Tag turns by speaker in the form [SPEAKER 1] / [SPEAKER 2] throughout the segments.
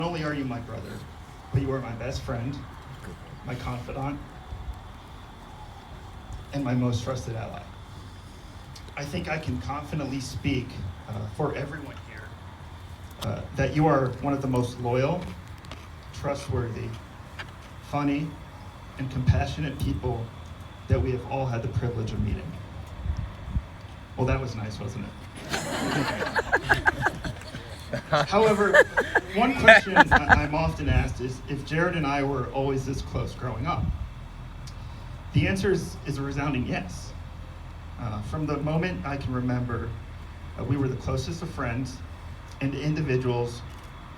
[SPEAKER 1] Not only are you my brother, but you are my best friend, my confidant, and my most trusted ally. I think I can confidently speak for everyone here that you are one of the most loyal, trustworthy, funny, and compassionate people that we have all had the privilege of meeting. Well, that was nice, wasn't it? However, one question I'm often asked is if Jared and I were always this close growing up. The answer is a resounding yes. From the moment I can remember, we were the closest of friends and individuals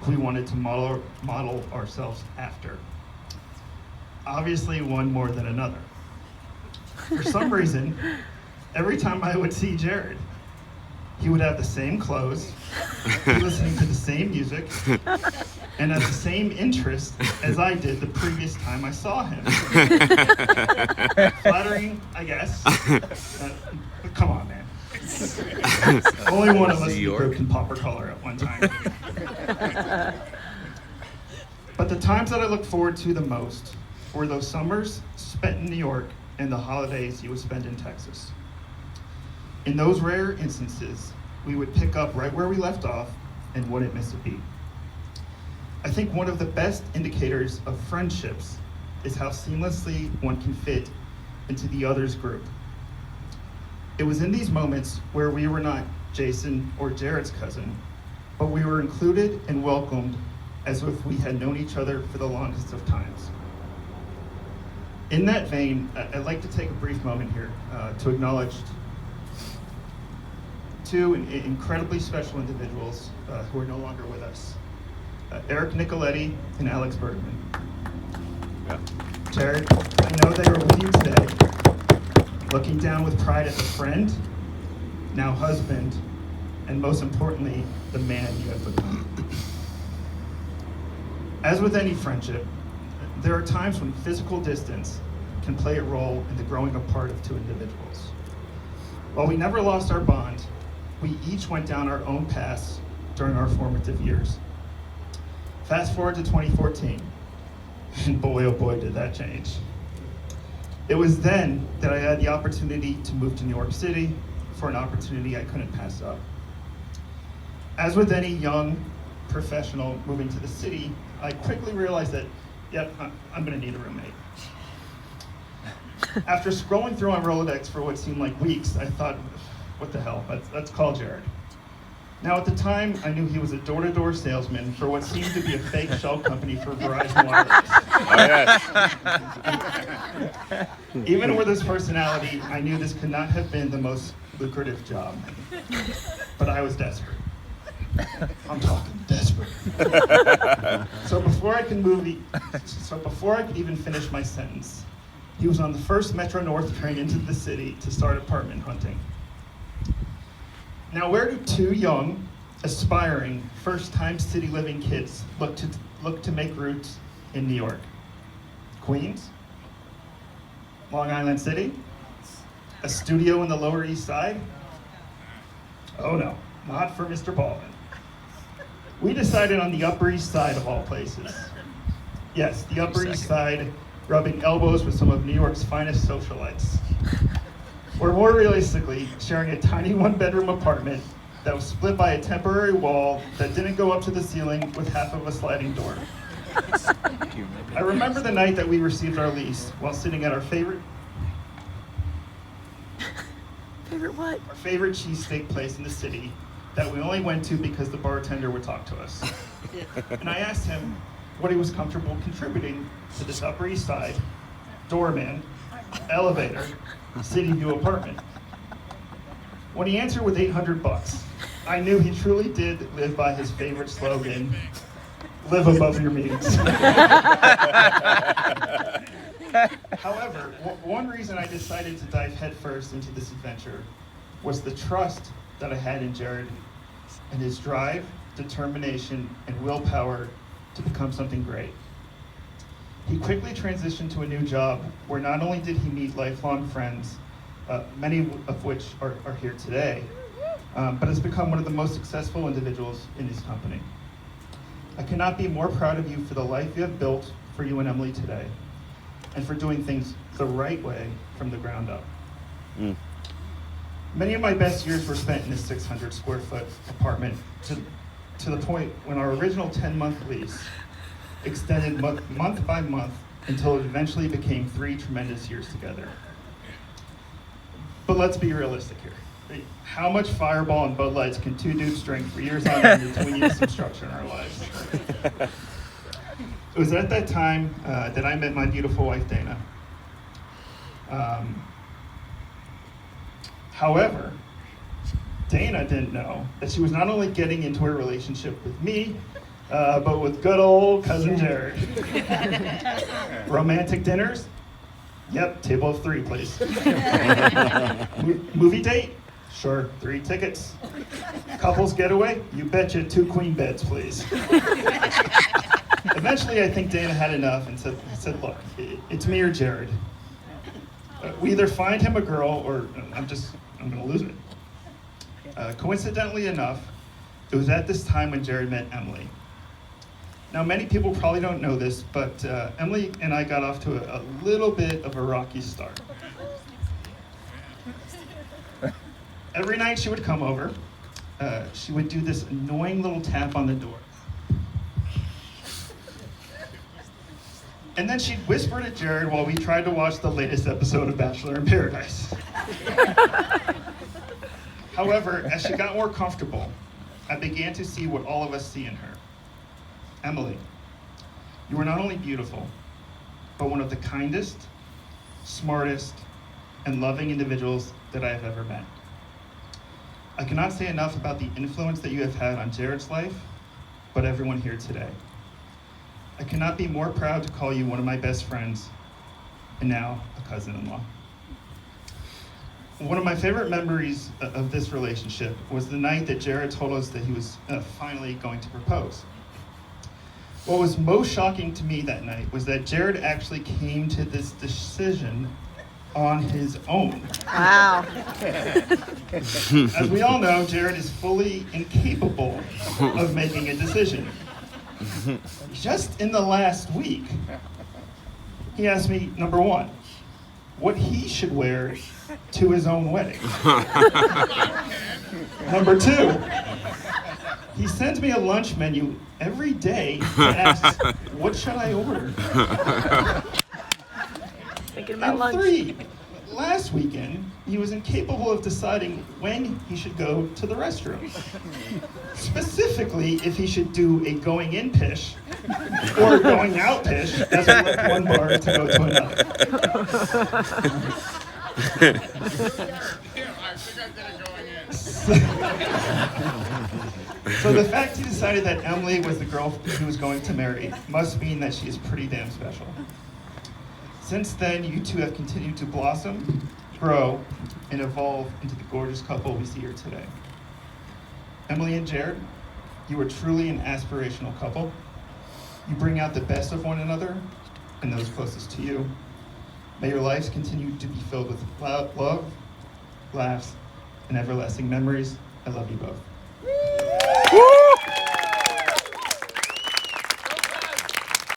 [SPEAKER 1] who we wanted to model ourselves after. Obviously, one more than another. For some reason, every time I would see Jared, he would have the same clothes, be listening to the same music, and have the same interest as I did the previous time I saw him. Flattering, I guess. But come on, man. Only one of us in the group can pop our collar at one time. But the times that I look forward to the most were those summers spent in New York and the holidays you would spend in Texas. In those rare instances, we would pick up right where we left off and wouldn't miss a beat. I think one of the best indicators of friendships is how seamlessly one can fit into the other's group. It was in these moments where we were not Jason or Jared's cousin, but we were included and welcomed as if we had known each other for the longest of times. In that vein, I'd like to take a brief moment here to acknowledge two incredibly special individuals who are no longer with us. Eric Nicoletti and Alex Bergman.
[SPEAKER 2] Yeah.
[SPEAKER 1] Jared, I know they are with you today, looking down with pride at the friend, now husband, and most importantly, the man you have become. As with any friendship, there are times when physical distance can play a role in the growing apart of two individuals. While we never lost our bond, we each went down our own paths during our formative years. Fast forward to 2014, and boy, oh boy, did that change. It was then that I had the opportunity to move to New York City for an opportunity I couldn't pass up. As with any young professional moving to the city, I quickly realized that, yep, I'm gonna need a roommate. After scrolling through on Rolodex for what seemed like weeks, I thought, what the hell, let's call Jared. Now at the time, I knew he was a door-to-door salesman for what seemed to be a fake shell company for Verizon Wireless.
[SPEAKER 2] Oh, yes.
[SPEAKER 1] Even with his personality, I knew this could not have been the most lucrative job. But I was desperate. I'm talking desperate. So before I could even finish my sentence, he was on the first Metro North train into the city to start apartment hunting. Now, where do two young, aspiring, first-time city-living kids look to make roots in New York? Queens? Long Island City? A studio in the Lower East Side? Oh no, not for Mr. Paulvin. We decided on the Upper East Side of all places. Yes, the Upper East Side, rubbing elbows with some of New York's finest socialites. Or more realistically, sharing a tiny one-bedroom apartment that was split by a temporary wall that didn't go up to the ceiling with half of a sliding door. I remember the night that we received our lease while sitting at our favorite
[SPEAKER 3] what?
[SPEAKER 1] Our favorite cheesesteak place in the city that we only went to because the bartender would talk to us. And I asked him what he was comfortable contributing to this Upper East Side, doorman, elevator, city view apartment. When he answered with $800, I knew he truly did live by his favorite slogan, live above your means. However, one reason I decided to dive headfirst into this adventure was the trust that I had in Jared and his drive, determination, and willpower to become something great. He quickly transitioned to a new job where not only did he meet lifelong friends, many of which are here today, but has become one of the most successful individuals in his company. I cannot be more proud of you for the life you have built for you and Emily today, and for doing things the right way from the ground up. Many of my best years were spent in this 600 square foot apartment to the point when our original 10-month lease extended month by month until it eventually became 3 tremendous years together. But let's be realistic here. How much Fireball and Bud Lights can 2 dudes drink for years on end until we need some structure in our lives? It was at that time that I met my beautiful wife, Dana. However, Dana didn't know that she was not only getting into a relationship with me, but with good old cousin Jared. Romantic dinners? Yep, table of 3, please. Movie date? Sure, 3 tickets. Couples getaway? You betcha, 2 queen beds, please. Eventually, I think Dana had enough and said, look, it's me or Jared. We either find him a girl or I'm gonna lose it. Coincidentally enough, it was at this time when Jared met Emily. Now, many people probably don't know this, but Emily and I got off to a little bit of a rocky start. Every night she would come over, she would do this annoying little tap on the door. And then she'd whisper to Jared while we tried to watch the latest episode of Bachelor in Paradise. However, as she got more comfortable, I began to see what all of us see in her. Emily, you are not only beautiful, but one of the kindest, smartest, and loving individuals that I have ever met. I cannot say enough about the influence that you have had on Jared's life, but everyone here today. I cannot be more proud to call you one of my best friends, and now a cousin-in-law. One of my favorite memories of this relationship was the night that Jared told us that he was finally going to propose. What was most shocking to me that night was that Jared actually came to this decision on his own.
[SPEAKER 3] Wow.
[SPEAKER 1] As we all know, Jared is fully incapable of making a decision. Just in the last week, he asked me, number 1, what he should wear to his own wedding. Number 2, he sends me a lunch menu every day and asks, what should I order?
[SPEAKER 3] Thinking about
[SPEAKER 1] And
[SPEAKER 3] lunch.
[SPEAKER 1] 3, last weekend, he was incapable of deciding when he should go to the restroom. Specifically, if he should do a going in pish or a going out pish as we left one bar to go to another. So the fact he decided that Emily was the girl he was going to marry must mean that she is pretty damn special. Since then, you two have continued to blossom, grow, and evolve into the gorgeous couple we see here today. Emily and Jared, you are truly an aspirational couple. You bring out the best of one another and those closest to you. May your lives continue to be filled with love, laughs, and everlasting memories. I love you both.